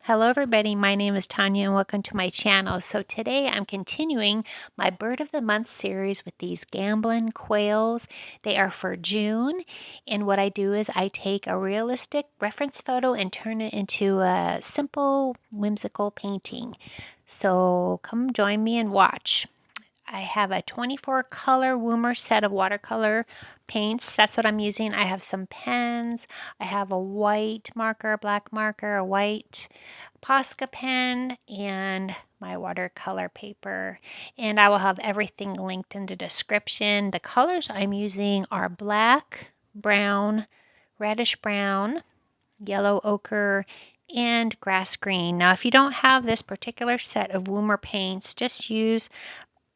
Hello everybody, my name is Tanya and welcome to my channel. So today I'm continuing my Bird of the Month series with these Gamblin Quails. They are for June, and what I do is I take a realistic reference photo and turn it into a simple whimsical painting. So come join me and watch. I have a 24 color Woomer set of watercolor paints. That's what I'm using. I have some pens. I have a white marker, a black marker, a white Posca pen, and my watercolor paper. And I will have everything linked in the description. The colors I'm using are black, brown, reddish brown, yellow ochre, and grass green. Now, if you don't have this particular set of Woomer paints, just use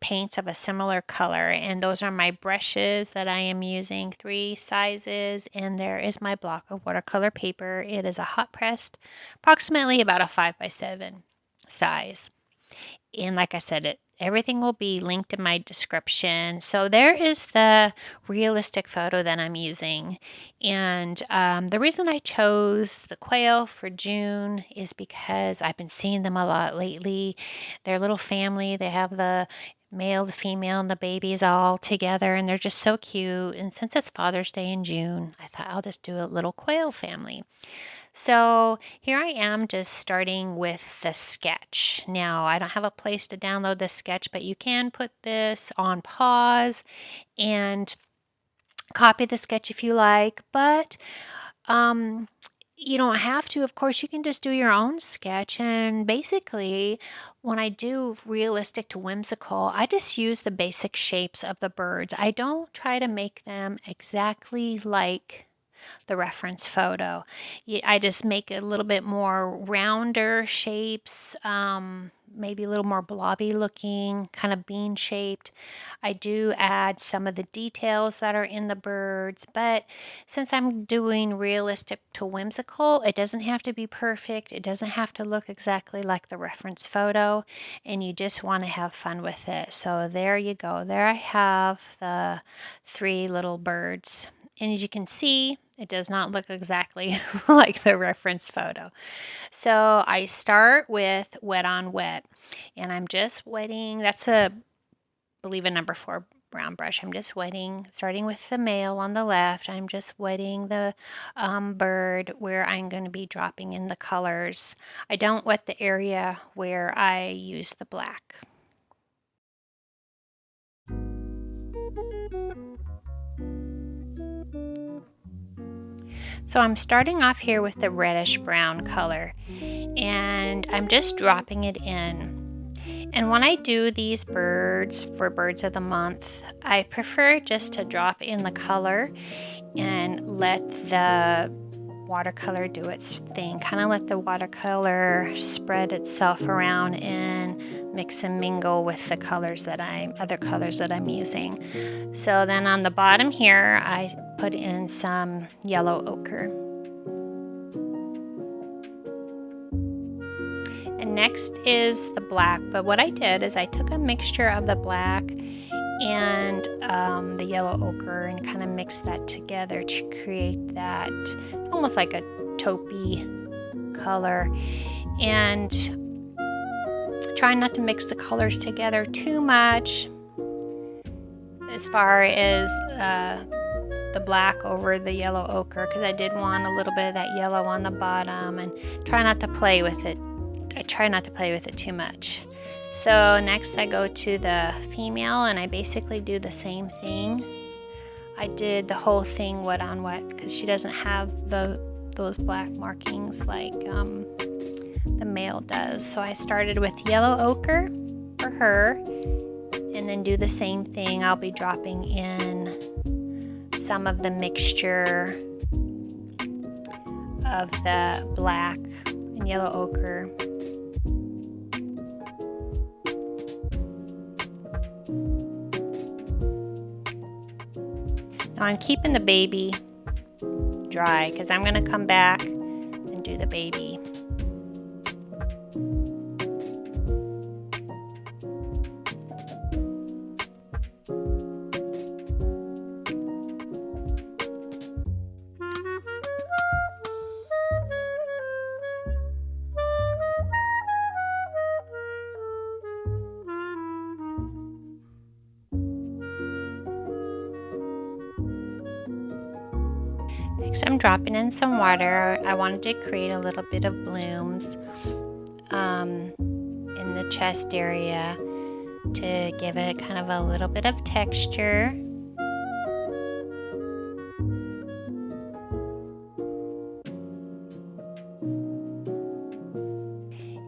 paints of a similar color, and those are my brushes that I am using, 3 sizes, and there is my block of watercolor paper. It is a hot pressed, approximately about a 5x7 size, and like I said, everything will be linked in my description. So there is the realistic photo that I'm using, and the reason I chose the quail for June is because I've been seeing them a lot lately. They're a little family. They have the male, the female, and the babies all together, and they're just so cute. And since it's Father's Day in June, I thought I'll just do a little quail family. So here I am just starting with the sketch. Now, I don't have a place to download the sketch, but you can put this on pause and copy the sketch if you like, but you don't have to. Of course, you can just do your own sketch. And basically, when I do realistic to whimsical, I just use the basic shapes of the birds. I don't try to make them exactly like the reference photo. I just make a little bit more rounder shapes, maybe a little more blobby looking, kind of bean shaped. I do add some of the details that are in the birds, but since I'm doing realistic to whimsical, it doesn't have to be perfect. It doesn't have to look exactly like the reference photo, and you just want to have fun with it. So there you go. There I have the 3 little birds. And as you can see, it does not look exactly like the reference photo. So I start with wet on wet, and I'm just wetting. That's I believe a number 4 brown brush. I'm just wetting, starting with the male on the left. I'm just wetting the bird where I'm going to be dropping in the colors. I don't wet the area where I use the black. So I'm starting off here with the reddish brown color, and I'm just dropping it in. And when I do these birds for Birds of the Month, I prefer just to drop in the color and let the watercolor do its thing. Kind of let the watercolor spread itself around and mix and mingle with the colors that other colors that I'm using. So then on the bottom here, I put in some yellow ochre. And next is the black, but what I did is I took a mixture of the black and the yellow ochre and kind of mixed that together to create that almost like a taupey color. And try not to mix the colors together too much as far as the black over the yellow ochre, because I did want a little bit of that yellow on the bottom, and try not to play with it. I try not to play with it too much. So next I go to the female, and I basically do the same thing. I did the whole thing wet on wet because she doesn't have those black markings like the male does. So I started with yellow ochre for her, and then do the same thing. I'll be dropping in some of the mixture of the black and yellow ochre. Now I'm keeping the baby dry because I'm going to come back and do the baby. Next, I'm dropping in some water. I wanted to create a little bit of blooms in the chest area to give it kind of a little bit of texture.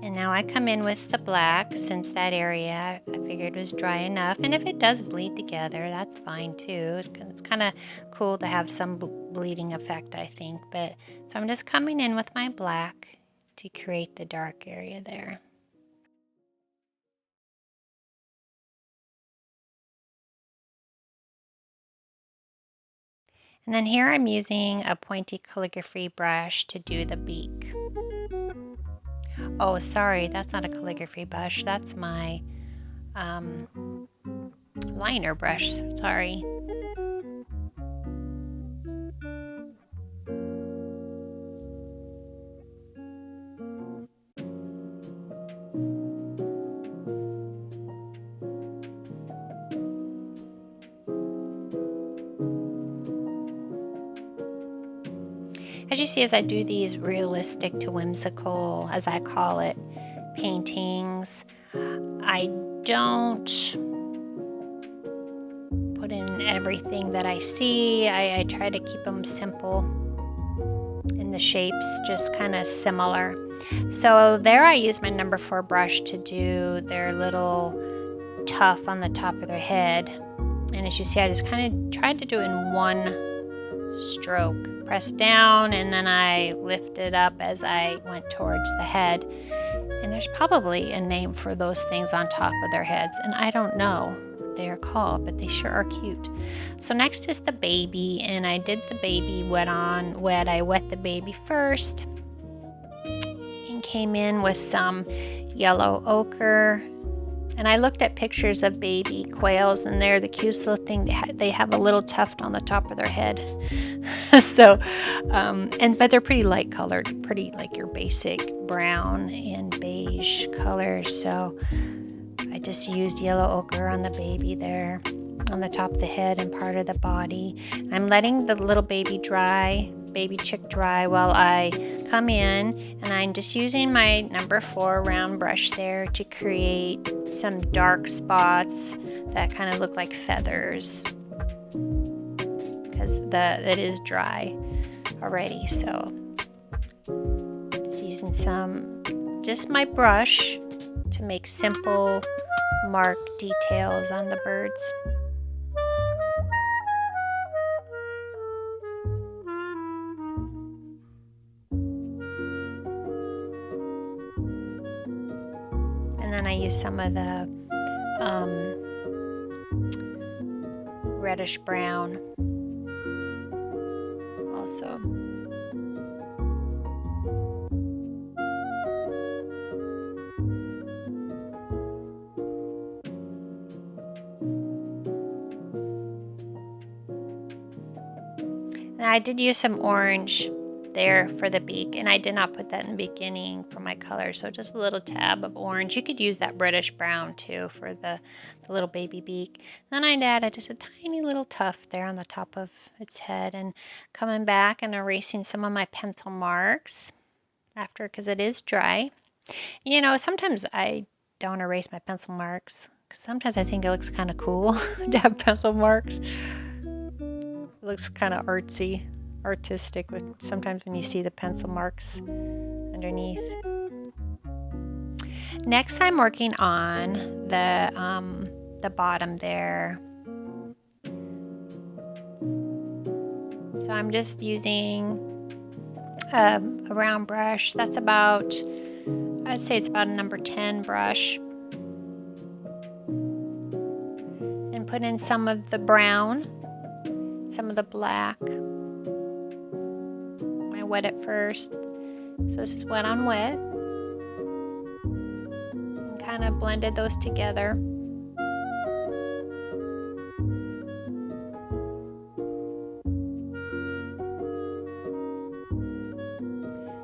And now I come in with the black, since that area I figured was dry enough. And if it does bleed together, that's fine too. It's kind of cool to have some bleeding effect, I think. So I'm just coming in with my black to create the dark area there. And then here I'm using a pointy calligraphy brush to do the beak. Oh, sorry, that's not a calligraphy brush. That's my liner brush. Sorry. As you see, as I do these realistic to whimsical, as I call it, paintings, I don't put in everything that I see. I try to keep them simple and the shapes just kind of similar. So there I use my number 4 brush to do their little tuft on the top of their head. And as you see, I just kind of tried to do it in one stroke. Press down and then I lift it up as I went towards the head. And there's probably a name for those things on top of their heads, and I don't know what they are called, but they sure are cute. So next is the baby, and I did the baby wet. I wet the baby first and came in with some yellow ochre. And I looked at pictures of baby quails, and they're the cutest little thing. They have a little tuft on the top of their head. So, but they're pretty light colored, pretty like your basic brown and beige colors. So I just used yellow ochre on the baby there, on the top of the head and part of the body. I'm letting the little baby chick dry while I come in, and I'm just using my number 4 round brush there to create some dark spots that kind of look like feathers, because it is dry already. So just using just my brush to make simple mark details on the birds. And then I use some of the reddish brown also. And I did use some orange there for the beak, and I did not put that in the beginning for my color, so just a little tab of orange. You could use that reddish brown too for the little baby beak. Then I'd add just a tiny little tuft there on the top of its head, and coming back and erasing some of my pencil marks after, because it is dry. You know, sometimes I don't erase my pencil marks because sometimes I think it looks kind of cool to have pencil marks. It looks kind of artistic sometimes when you see the pencil marks underneath. Next, I'm working on the bottom there. So I'm just using a round brush. That's I'd say it's about a number 10 brush. And put in some of the brown, some of the black. I wet it first. So this is wet on wet. And kind of blended those together.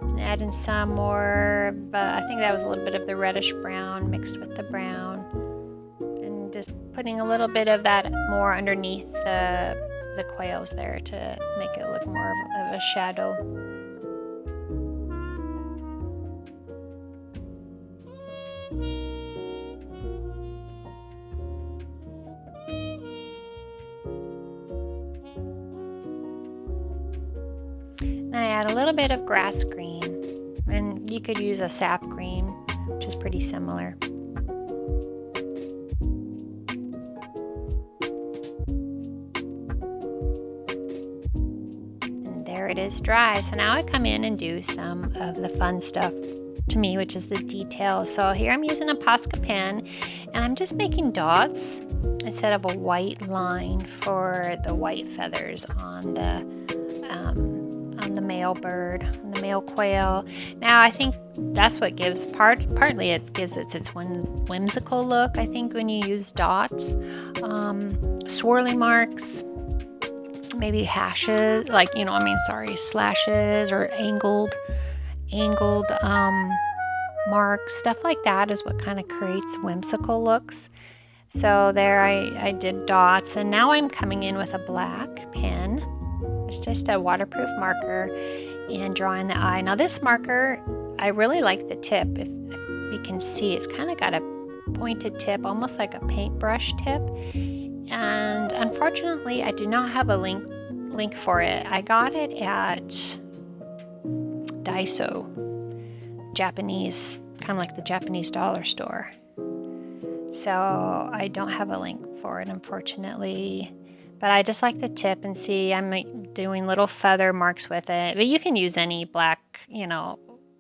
And add in some more, I think that was a little bit of the reddish brown mixed with the brown. And just putting a little bit of that more underneath the the quails there to make it look more of a shadow. Then I add a little bit of grass green, and you could use a sap green, which is pretty similar. And there it is dry. So now I come in and do some of the fun stuff to me, which is the details. So here I'm using a Posca pen, and I'm just making dots instead of a white line for the white feathers on the male bird, on the male quail. Now I think that's what gives partly it gives it its whimsical look. I think when you use dots, swirly marks, maybe hashes, slashes or angled marks, stuff like that is what kind of creates whimsical looks. So there I did dots, and now I'm coming in with a black pen. It's just a waterproof marker, and drawing the eye. Now this marker, I really like the tip. If you can see, it's kind of got a pointed tip, almost like a paintbrush tip. And unfortunately, I do not have a link for it. I got it at Daiso, Japanese, kind of like the Japanese dollar store. So I don't have a link for it, unfortunately. But I just like the tip, and see, I'm doing little feather marks with it. But you can use any black,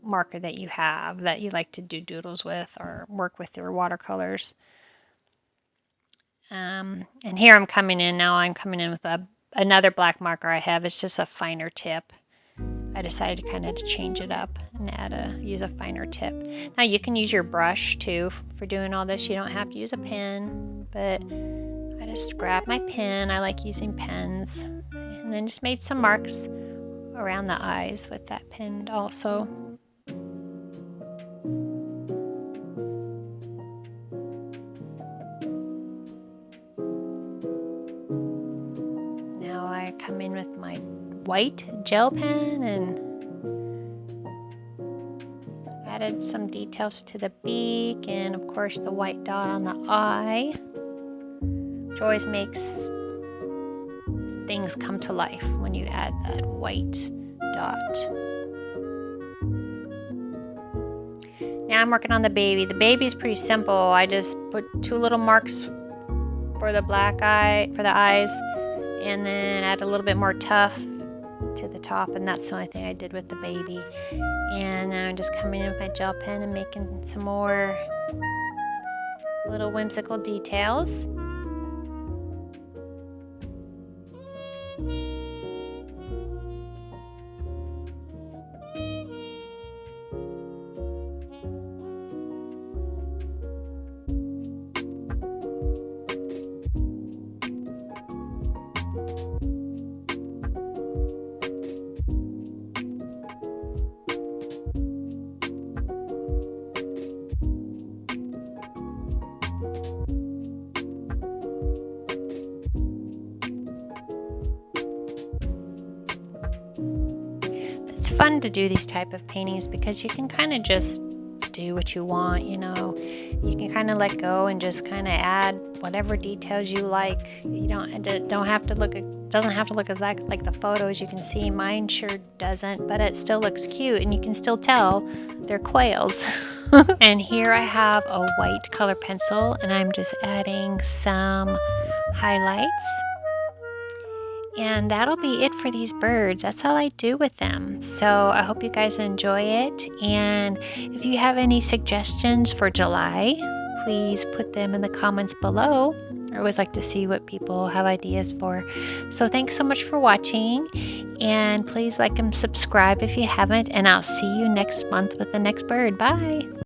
marker that you have that you like to do doodles with or work with your watercolors. And here I'm coming in with another black marker I have. It's just a finer tip. I decided to kind of change it up and use a finer tip. Now you can use your brush too for doing all this. You don't have to use a pen, but I just grabbed my pen. I like using pens, and then just made some marks around the eyes with that pen also. Now I come in with my white gel pen and added some details to the beak, and of course the white dot on the eye, which always makes things come to life when you add that white dot. Now I'm working on the baby. The baby is pretty simple. I just put 2 little marks for the black eye, for the eyes, and then add a little bit more tuff to the top, and that's the only thing I did with the baby. And now I'm just coming in with my gel pen and making some more little whimsical details. It's fun to do these type of paintings because you can kind of just do what you want, you can kind of let go and just kind of add whatever details you like. You don't have to look, it doesn't have to look exactly like the photos. You can see mine sure doesn't, but it still looks cute, and you can still tell they're quails. And here I have a white color pencil, and I'm just adding some highlights. And that'll be it for these birds. That's all I do with them. So I hope you guys enjoy it. And if you have any suggestions for July, please put them in the comments below. I always like to see what people have ideas for. So thanks so much for watching. And please like and subscribe if you haven't. And I'll see you next month with the next bird. Bye.